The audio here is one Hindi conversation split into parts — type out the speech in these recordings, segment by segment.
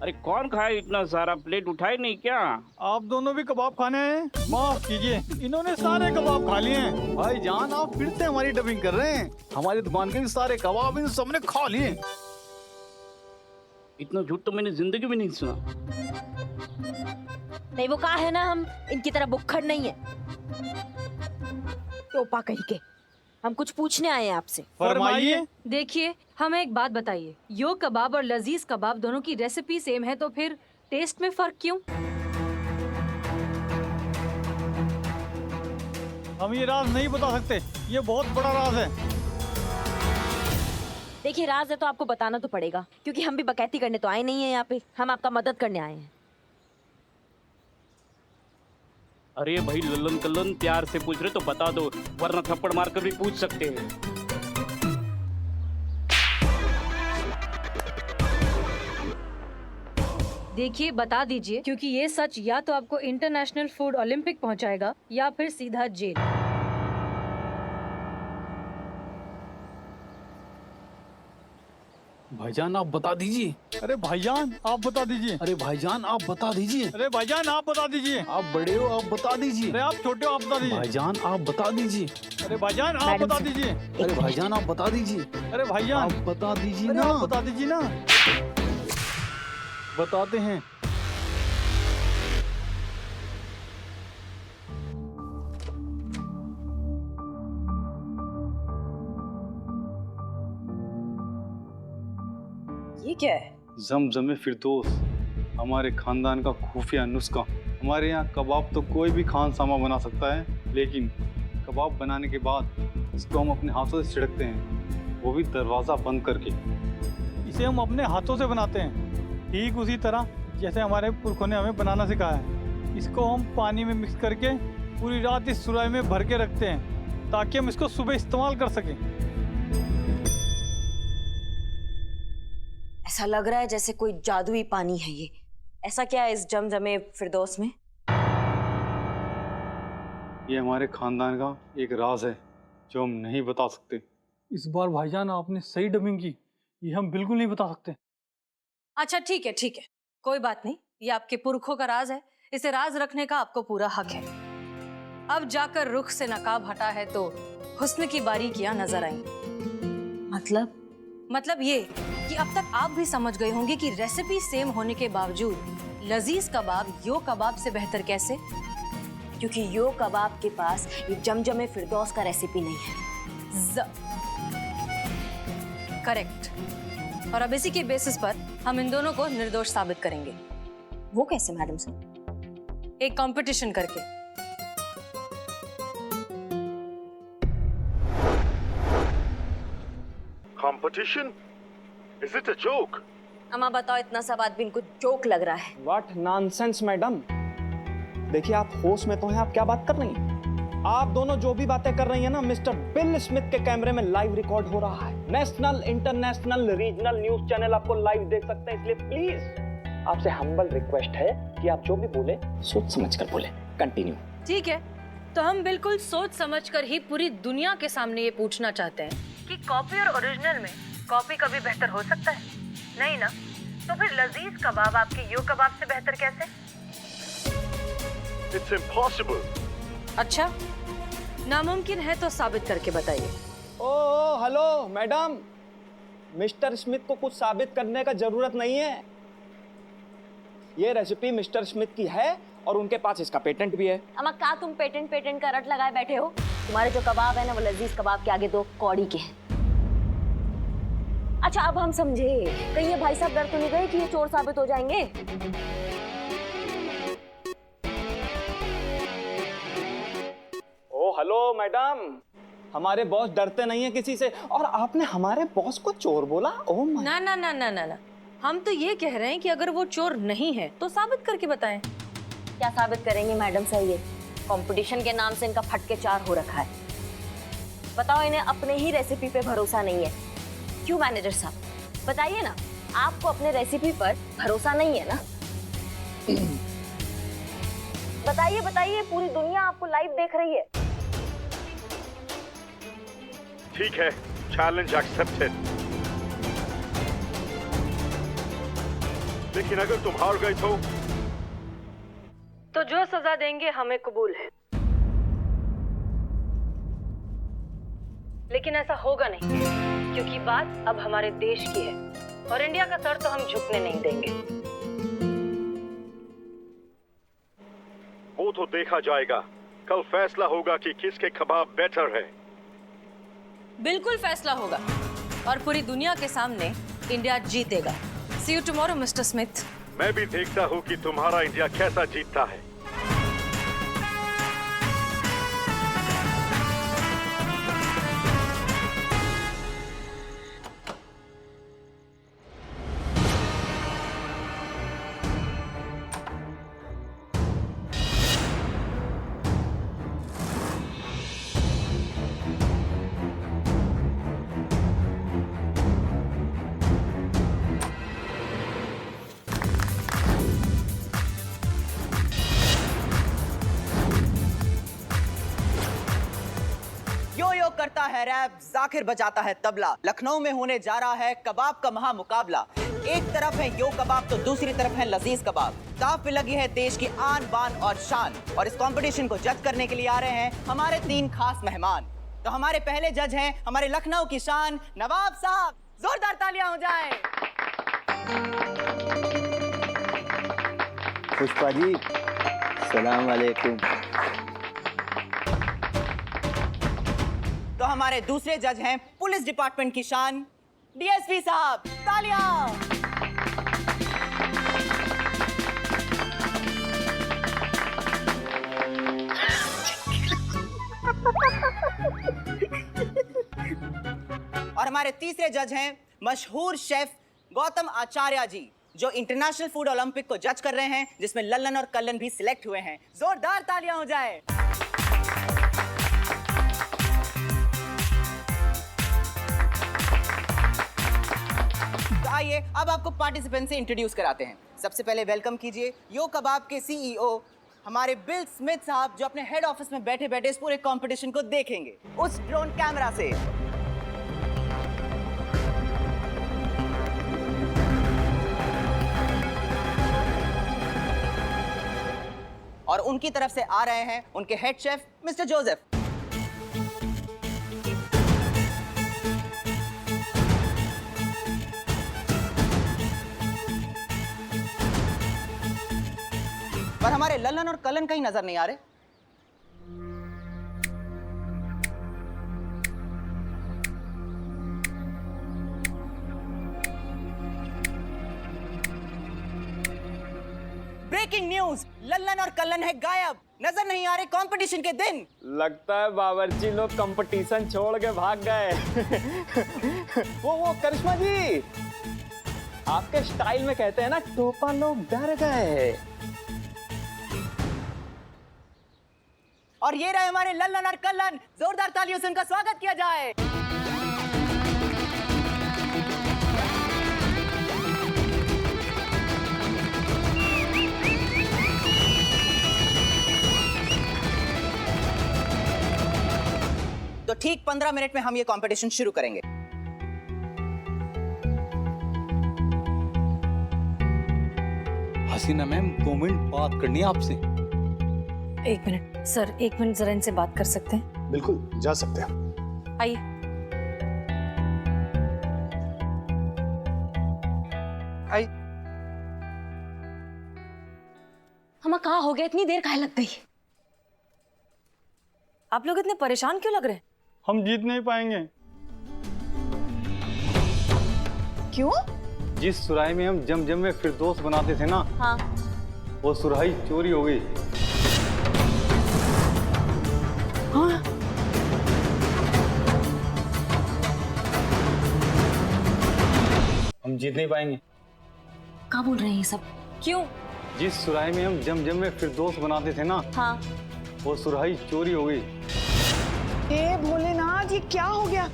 अरे कौन खाए इतना सारा? प्लेट उठाए नहीं क्या? आप दोनों भी कबाब खाने हैं? माफ कीजिए, इन्होंने सारे कबाब खा लिए हैं। भाईजान आप फिर से हमारी डबिंग कर रहे हैं। हमारी दुकान के भी सारे कबाब इन सबने खा लिए। इतना झूठ तो मैंने जिंदगी में नहीं सुना। नहीं, वो कहा है ना, हम इनकी तरह बुक्खड़ नहीं है। टोपा कहीं के। हम कुछ पूछने आए हैं आपसे। फरमाइए। देखिए, हमें एक बात बताइए, यो कबाब और लजीज कबाब दोनों की रेसिपी सेम है, तो फिर टेस्ट में फर्क क्यों? हम ये राज नहीं बता सकते, ये बहुत बड़ा राज है। देखिए, राज है तो आपको बताना तो पड़ेगा, क्योंकि हम भी बकैती करने तो आए नहीं है यहाँ पे। हम आपका मदद करने आए हैं। अरे भाई लल्लन कल्लन, प्यार से पूछ रहे तो बता दो, वरना थप्पड़ मार कर भी पूछ सकते हैं। देखिए, बता दीजिए, क्योंकि ये सच या तो आपको इंटरनेशनल फूड ओलंपिक पहुंचाएगा या फिर सीधा जेल। भाईजान आप बता दीजिए। अरे भाईजान आप बता दीजिए। अरे भाईजान आप बता दीजिए। अरे भाईजान आप बता दीजिए। आप बड़े हो, आप बता दीजिए। अरे आप छोटे हो, आप बता दीजिए। भाईजान आप बता दीजिए। अरे भाईजान आप बता दीजिए। अरे भाईजान आप बता दीजिए। अरे भाईजान आप बता दीजिए ना। बता दीजिए ना। बताते हैं। ये क्या है? ज़मज़म फिरदौस, हमारे खानदान का खुफिया नुस्खा। हमारे यहाँ कबाब तो कोई भी खानसामा बना सकता है, लेकिन कबाब बनाने के बाद इसको हम अपने हाथों से छिड़कते हैं, वो भी दरवाज़ा बंद करके। इसे हम अपने हाथों से बनाते हैं, ठीक उसी तरह जैसे हमारे पुरखों ने हमें बनाना सिखाया है। इसको हम पानी में मिक्स करके पूरी रात इस सुराही में भर के रखते हैं, ताकि हम इसको सुबह इस्तेमाल कर सकें। ऐसा लग रहा है जैसे कोई जादुई पानी है ये। ऐसा क्या है इस जमजमे फिरदौस में? ये हमारे खानदान का एक राज है जो हम नहीं बता सकते। इस बार भाईजान आपने सही डबिंग की, ये हम बिल्कुल नहीं बता सकते। अच्छा ठीक है, ठीक है, कोई बात नहीं, ये आपके पुरखों का राज है, इसे राज रखने का आपको पूरा हक है। अब जाकर रुख से नकाब हटा है तो हुस्न की बारीकियां नजर आई। मतलब ये कि अब तक आप भी समझ गए होंगे कि रेसिपी सेम होने के बावजूद लजीज कबाब यो कबाब से बेहतर कैसे? क्योंकि यो कबाब के पास ये जमजमे फिरदौस का रेसिपी नहीं है। करेक्ट। और अब इसी के बेसिस पर हम इन दोनों को निर्दोष साबित करेंगे। वो कैसे मैडम सर? एक कंपटीशन करके। Competition? Is it a joke? अम्मा बताओ, इतना सब आदमी इनको जोक लग रहा है। What nonsense, madam. देखिए आप होश में तो हैं, आप क्या बात कर रही हैं? आप दोनों जो भी बातें कर रही हैं ना, मिस्टर बिल स्मिथ के कैमरे में लाइव रिकॉर्ड हो रहा है। National, international, regional news channel आपको लाइव देख सकते हैं, इसलिए प्लीज आपसे हम्बल रिक्वेस्ट है कि आप जो भी बोले सोच समझ कर बोले। कंटिन्यू। ठीक है, तो हम बिल्कुल सोच समझकर ही पूरी दुनिया के सामने ये पूछना चाहते हैं कि कॉपी और ओरिजिनल में कॉपी कभी बेहतर हो सकता है? नहीं ना? तो फिर लजीज कबाब आपके यो कबाब से बेहतर कैसे? It's impossible. अच्छा, नामुमकिन है तो साबित करके बताइए। ओ हेलो मैडम, मिस्टर स्मिथ को कुछ साबित करने का जरूरत नहीं है। ये रेसिपी मिस्टर स्मिथ की है और उनके पास इसका पेटेंट भी है। अम्मा का तुम पेटेंट का रट लगाए बैठे हो? तुम्हारे जो कबाब है ना, वो लजीज कबाब के आगे दो कौड़ी के हैं। अच्छा अब हम समझे, कहीं ये भाई साहब डर तो नहीं गए कि ये चोर साबित हो जाएंगे? ओ हेलो मैडम, हमारे बॉस डरते नहीं है किसी से, और आपने हमारे बॉस को चोर बोला? Oh my. ना ना ना ना ना ना, हम तो ये कह रहे हैं कि अगर वो चोर नहीं है तो साबित करके बताएं। क्या साबित करेंगे मैडम सर? ये कंपटीशन के नाम से इनका फटके चार हो रखा है। बताओ, इन्हें अपने ही रेसिपी पे भरोसा नहीं है। क्यों मैनेजर साहब, बताइए ना, आपको अपने रेसिपी पर भरोसा नहीं है ना? बताइए बताइए, पूरी दुनिया आपको लाइव देख रही है। ठीक है, challenge accepted. लेकिन अगर तुम हार गए तो जो सजा देंगे हमें कबूल है, लेकिन ऐसा होगा नहीं, क्योंकि बात अब हमारे देश की है और इंडिया का सर तो हम झुकने नहीं देंगे। वो तो देखा जाएगा। कल फैसला होगा कि किसके कबाब बेटर है। बिल्कुल फैसला होगा और पूरी दुनिया के सामने इंडिया जीतेगा। See you tomorrow, Mr. Smith. मैं भी देखता हूँ कि तुम्हारा इंडिया कैसा जीतता है। यो करता है रैप, जाकिर बजाता है तबला। लखनऊ में होने जा रहा है कबाब का महामुकाबला। एक तरफ है यो कबाब तो दूसरी तरफ है लजीज कबाब। दांव पे लगी है देश की आन बान और शान। और इस कंपटीशन को जज करने के लिए आ रहे हैं हमारे 3 खास मेहमान। तो हमारे पहले जज हैं हमारे लखनऊ की शान नवाब साहब। जोरदार तालियां हो जाए। पुष्पा जी, सलाम वालेकुम। तो हमारे दूसरे जज हैं पुलिस डिपार्टमेंट की शान डीएसपी साहब। तालियां। और हमारे तीसरे जज हैं मशहूर शेफ गौतम आचार्य जी, जो इंटरनेशनल फूड ओलंपिक को जज कर रहे हैं, जिसमें लल्लन और कल्लन भी सिलेक्ट हुए हैं। जोरदार तालियां हो जाए। आइए अब आपको पार्टिसिपेंट से इंट्रोड्यूस कराते हैं। सबसे पहले वेलकम कीजिए यो कबाब के सीईओ हमारे बिल स्मिथ साहब, जो अपने हेड ऑफिस में बैठे बैठे इस पूरे कंपटीशन को देखेंगे उस ड्रोन कैमरा से। और उनकी तरफ से आ रहे हैं उनके हेड शेफ मिस्टर जोसेफ। पर हमारे लल्लन और कल्लन कहीं नजर नहीं आ रहे। ब्रेकिंग न्यूज, लल्लन और कल्लन है गायब, नजर नहीं आ रहे कंपटीशन के दिन। लगता है बावर्ची लोग कंपटीशन छोड़ के भाग गए। वो करिश्मा जी, आपके स्टाइल में कहते हैं ना, टोपा लोग डर गए। और ये रहे हमारे लल्लन और कल्लन। जोरदार तालियों से उनका स्वागत किया जाए। तो ठीक 15 मिनट में हम ये कंपटीशन शुरू करेंगे। हसीना मैम, 2 मिनट बात करनी है आपसे। 1 मिनट सर, 1 मिनट जरा इनसे बात कर सकते हैं? बिल्कुल जा सकते हैं। आइए। हम कहाँ हो गए, इतनी देर काहे लग गई? आप लोग इतने परेशान क्यों लग रहे हैं? हम जीत नहीं पाएंगे। क्यों? जिस सुराही में हम जम में फिरदौस बनाते थे ना, हाँ। वो सुराही चोरी हो गई। हाँ? हम जीत नहीं पाएंगे। क्या बोल रहे हैं ये सब? क्यों? जिस सुराही में हम जम में फिरदौस बनाते थे ना, हाँ। वो सुराही चोरी हो गई। हे भोलेनाथ, ये क्या हो गया?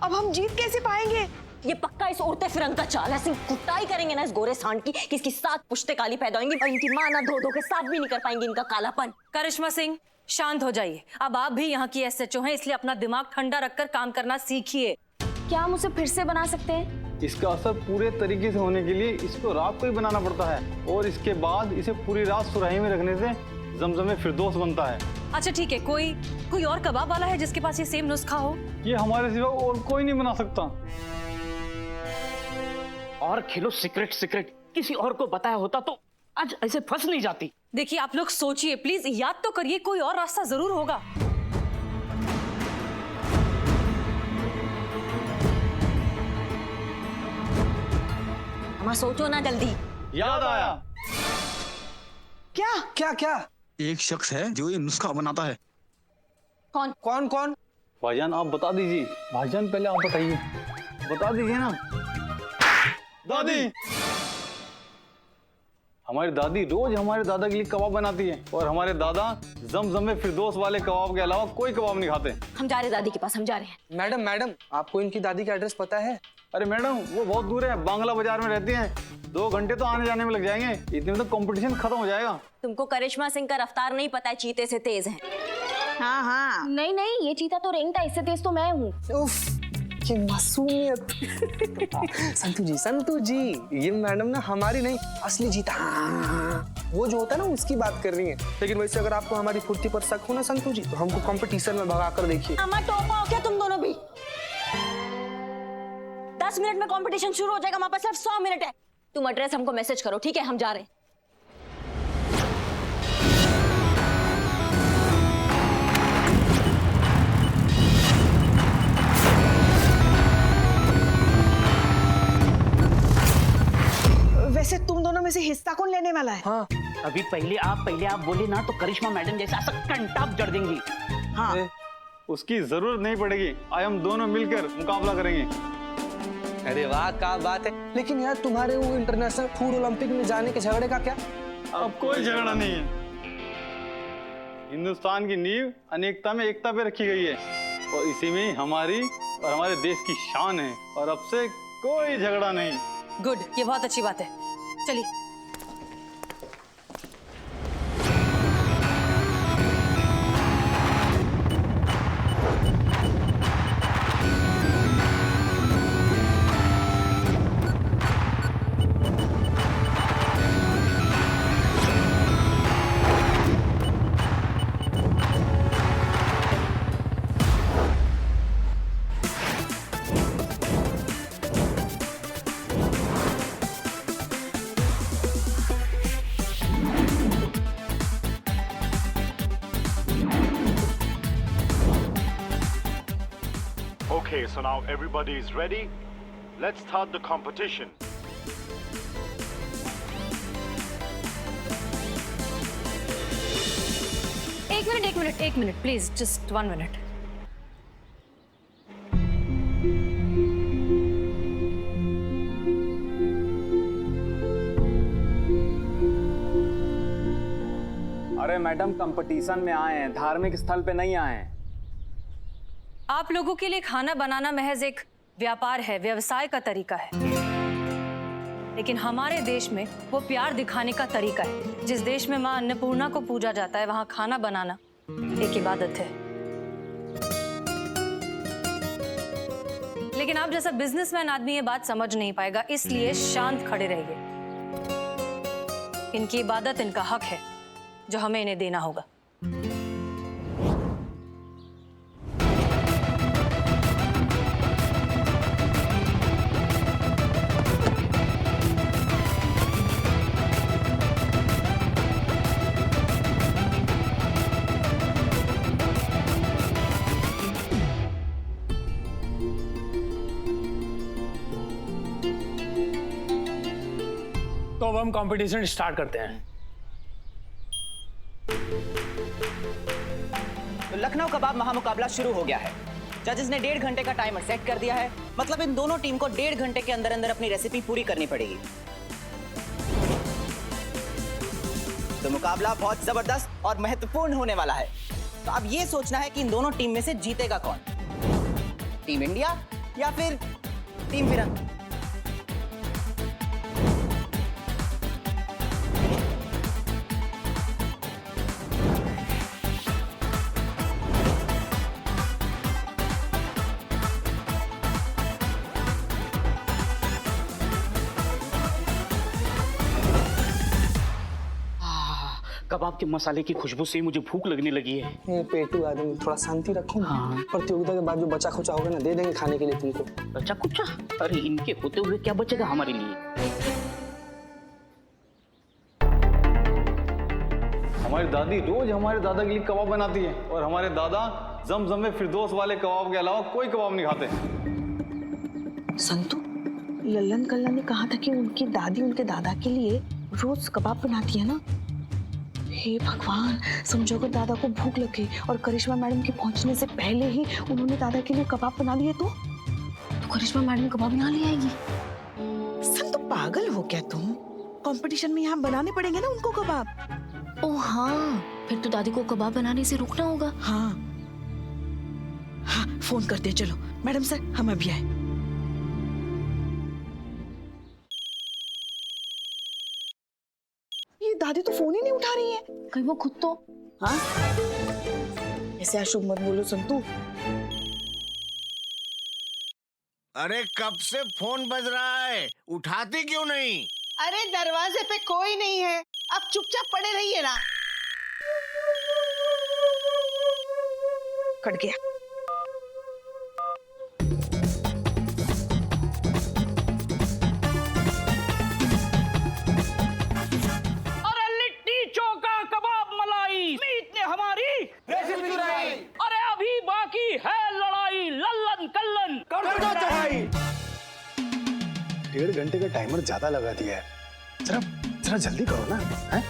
अब हम जीत कैसे पाएंगे? ये पक्का इस उड़ते फिरंग का चाल है। ऐसी कुटाई करेंगे ना इस गोरे सांड की कि इसकी 7 पुश्ते काली पैदा होंगी और इनकी माँ ना धो के साफ भी नहीं कर पाएंगी इनका कालापन। करिश्मा सिंह, शांत हो जाइए। अब आप भी यहाँ की एसएचओ हैं, इसलिए अपना दिमाग ठंडा रखकर काम करना सीखिए। क्या हम उसे फिर से बना सकते हैं? इसका असर पूरे तरीके से होने के लिए इसको रात को ही बनाना पड़ता है, और इसके बाद इसे पूरी रात सुराही में रखने से जमजमे फिरदौस बनता है। अच्छा ठीक है, कोई और कबाब वाला है जिसके पास ये सेम नुस्खा हो? ये हमारे सिवा और कोई नहीं बना सकता। और खेलो सीक्रेट सीक्रेट, किसी और को बताया होता तो आज ऐसे फंस नहीं जाती। देखिए आप लोग सोचिए प्लीज, याद तो करिए, कोई और रास्ता जरूर होगा। हमारा सोचो ना जल्दी। याद आया। क्या क्या क्या? एक शख्स है जो ये नुस्खा बनाता है। कौन? कौन कौन? भाईजान आप बता दीजिए। भाईजान पहले आप बताइए, बता दीजिए ना। दादी, हमारी दादी रोज हमारे दादा के लिए कबाब बनाती है, और हमारे दादा जमजमे फिरदौस वाले कबाब के अलावा कोई कबाब नहीं खाते। हम जा रहे हैं दादी के पास, हम जा रहे हैं। मैडम आपको इनकी दादी का एड्रेस पता है? अरे मैडम वो बहुत दूर है, बांग्ला बाजार में रहती हैं, 2 घंटे तो आने जाने में लग जाएंगे, इतने में तो कंपटीशन खत्म हो जाएगा। तुमको करिश्मा सिंह का रफ्तार नहीं पता है, चीते से तेज है। हाँ हाँ, नहीं नहीं, ये चीता तो रेंगता, इससे तेज तो मैं हूँ। उफ, ये मासूमियत। संतू जी ये मैडम ना हमारी नहीं असली जीता, वो जो होता है ना उसकी बात कर रही है। लेकिन वैसे अगर आपको हमारी फुर्ती पर शक हो ना संतू जी, तो हमको कंपटीशन में भगा कर देखिए। अम्मा टोपा हो क्या तुम दोनों भी? 10 मिनट में कंपटीशन शुरू हो जाएगा, हमारे पास सिर्फ 100 मिनट है। तुम एड्रेस हमको मैसेज करो, ठीक है? हम जा रहे हैं। वैसे तुम दोनों में से हिस्सा कौन लेने वाला है? हाँ अभी पहले आप बोले ना तो करिश्मा मैडम जैसा ऐसा कंटाप जड़ देंगी। हाँ, उसकी जरूरत नहीं पड़ेगी, आज हम दोनों मिलकर मुकाबला करेंगे। अरे वाह क्या बात है। लेकिन यार तुम्हारे वो इंटरनेशनल फूड ओलंपिक में जाने के झगड़े का क्या? अब कोई झगड़ा नहीं है। हिंदुस्तान की नींव अनेकता में एकता पे रखी गई है, और इसी में हमारी और हमारे देश की शान है, और अब से कोई झगड़ा नहीं। गुड, ये बहुत अच्छी बात है। चलिए। Okay, so now everybody is ready. Let's start the competition. एक मिनट प्लीज, जस्ट 1 मिनट। अरे मैडम कंपटीशन में आए हैं, धार्मिक स्थल पे नहीं आए हैं। आप लोगों के लिए खाना बनाना महज एक व्यापार है, व्यवसाय का तरीका है। लेकिन हमारे देश में वो प्यार दिखाने का तरीका है। जिस देश में माँ अन्नपूर्णा को पूजा जाता है, वहाँ खाना बनाना एक इबादत है। लेकिन आप जैसा बिजनेसमैन आदमी ये बात समझ नहीं पाएगा, इसलिए शांत खड़े रहिए। इनकी इबादत इनका हक है जो हमें इन्हें देना होगा। तो अब हम कंपटीशन स्टार्ट करते हैं। तो लखनऊ कबाब महामुकाबला शुरू हो गया है। जजेस ने 1.5 घंटे का टाइमर सेट कर दिया है, मतलब इन दोनों टीम को 1.5 घंटे के अंदर अंदर अपनी रेसिपी पूरी करनी पड़ेगी। तो मुकाबला बहुत जबरदस्त और महत्वपूर्ण होने वाला है। तो अब ये सोचना है कि इन दोनों टीम में से जीतेगा कौन, टीम इंडिया या फिर टीम फिरंग। कबाब के मसाले की खुशबू से ही मुझे भूख लगने लगी है। ये पेटू आदमी, थोड़ा शांति रखो ना। प्रतियोगिता के बाद जो बचा खुचा होगा ना, दे देंगे खाने के लिए तुमको। बचा कुचा? अरे इनके होते हुए क्या बचेगा हमारे लिए? हमारी दादी रोज हमारे दादा के लिए कबाब बनाती है और हमारे दादा जमजम में फिरदौस वाले कबाब के अलावा कोई कबाब नहीं खाते। संतु, लल्लन कल्ला ने कहा था कि उनकी दादी उनके दादा के लिए रोज कबाब बनाती है ना। हे भगवान, समझो अगर दादा को भूख लग गई और करिश्मा मैडम के पहुंचने से पहले ही उन्होंने दादा के लिए कबाब बना दिए तो करिश्मा मैडम कबाब यहाँ ले आएगी। संतु, पागल हो क्या तुम? कंपटीशन में यहाँ बनाने पड़ेंगे ना उनको कबाब। ओ हाँ, फिर तो दादी को कबाब बनाने से रुकना होगा। हाँ हाँ, फोन करते चलो। मैडम सर, हम अभी आए। ये दादी तो फोन ही नहीं उठा रही है। कहीं वो खुद तो। हाँ, ऐसे अशुभ मत बोलो संतु। अरे कब से फोन बज रहा है, उठाती क्यों नहीं? अरे दरवाजे पे कोई नहीं है, आप चुपचाप पड़े रहिए ना। कट गया। अरे लिट्टी चोखा कबाब मलाई, मीत ने हमारी रेसिपी चुराई। अरे अभी बाकी है लड़ाई, लल्लन कल्लन कर दो चढ़ाई। 1.5 घंटे का टाइमर ज्यादा लगा दिया है, जरा जल्दी करो ना। हैं?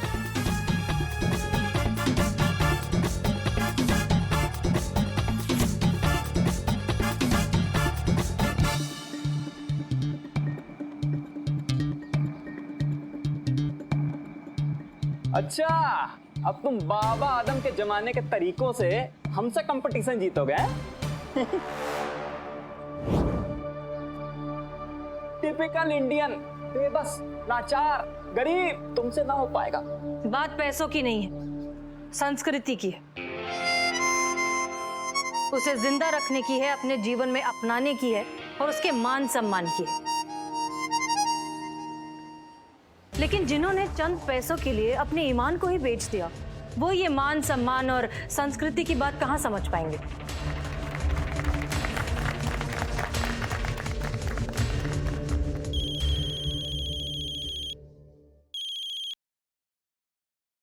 अच्छा, अब तुम बाबा आदम के जमाने के तरीकों से हमसे कंपटीशन जीतोगे? टिपिकल इंडियन, बेबस, लाचार, गरीब, तुमसे ना हो पाएगा। बात पैसों की नहीं है, संस्कृति की है। उसे जिंदा रखने की है, अपने जीवन में अपनाने की है और उसके मान सम्मान की है। लेकिन जिन्होंने चंद पैसों के लिए अपने ईमान को ही बेच दिया, वो ये मान सम्मान और संस्कृति की बात कहां समझ पाएंगे?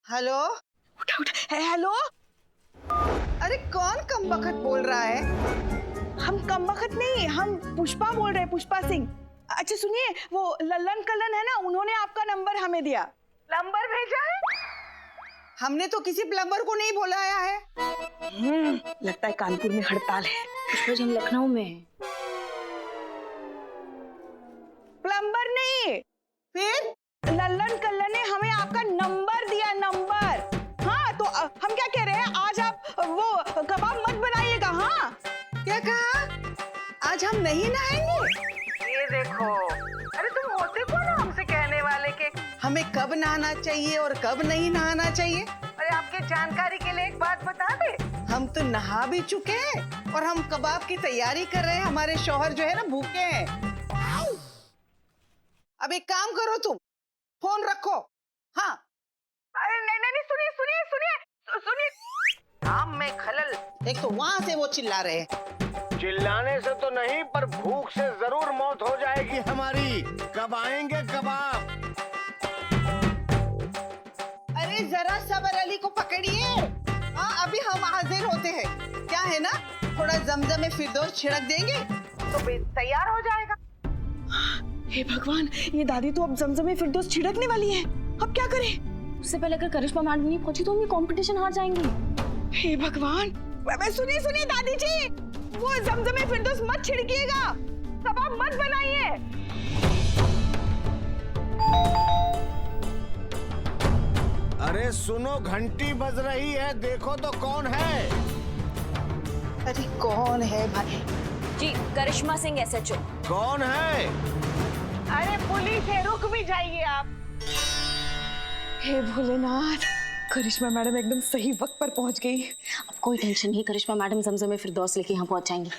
हेलो, उठा उठा। हेलो, अरे कौन कमबख्त बोल रहा है? हम कमबख्त नहीं, हम पुष्पा बोल रहे हैं, पुष्पा सिंह। अच्छा सुनिए, वो लल्लन कल्लन है ना, उन्होंने आपका नंबर हमें दिया। नंबर भेजा है? हमने तो किसी प्लम्बर को नहीं बुलाया है। लगता है कानपुर में हड़ताल है। पुष्पा जी, हम लखनऊ में हैं। प्लम्बर नहीं, फिर लल्लन कल्लन ने हमें आपका नंबर दिया, नंबर। हाँ तो हम क्या कह रहे हैं, आज आप वो कबाब मत बनाइएगा। हाँ, क्या कहा? आज हम नहीं नहाएंगे? ये देखो, अरे तुम होते कौन हो हमसे कहने वाले के हमें कब नहाना चाहिए और कब नहीं नहाना चाहिए? अरे आपके जानकारी के लिए एक बात बता दे, हम तो नहा भी चुके हैं और हम कबाब की तैयारी कर रहे हैं। हमारे शौहर जो है ना भूखे हैं। अब एक काम करो, तुम फोन रखो। हाँ, अरे नहीं नहीं, सुनिए सुनिए सुनिए सुनिए, काम में खलल। एक तो वहाँ से वो चिल्ला रहे हैं। चिल्लाने से तो नहीं, पर भूख से जरूर मौत हो जाएगी हमारी। कब आएंगे कबाब? अरे जरा सबर अली को पकड़िए। हाँ, अभी हम हाजिर होते हैं। क्या है ना, थोड़ा जमजम में फिरदौस छिड़क देंगे तो तैयार हो जाएगा। हे भगवान, ये दादी तो अब जमजम में फिरदौस छिड़कने वाली है। अब क्या करें? उससे पहले अगर करिश्मा मैडम नहीं पहुंची तो हम ये कंपटीशन हार जाएंगे। हे भगवान, सुनिए सुनिए दादी जी, वो जमजम में फिरदौस मत छिड़किएगा, कबाब मत बनाइए। अरे सुनो, घंटी बज रही है, देखो तो कौन है? अरे कौन है भाई? जी, करिश्मा सिंह SHO। कौन है? अरे पुलिस है, रुक भी जाइए आप। हे भोलेनाथ, करिश्मा मैडम एकदम सही वक्त पर पहुंच गई। अब कोई टेंशन नहीं, करिश्मा मैडम जमजम में फिरदौस लेके यहाँ पहुंच जाएंगी।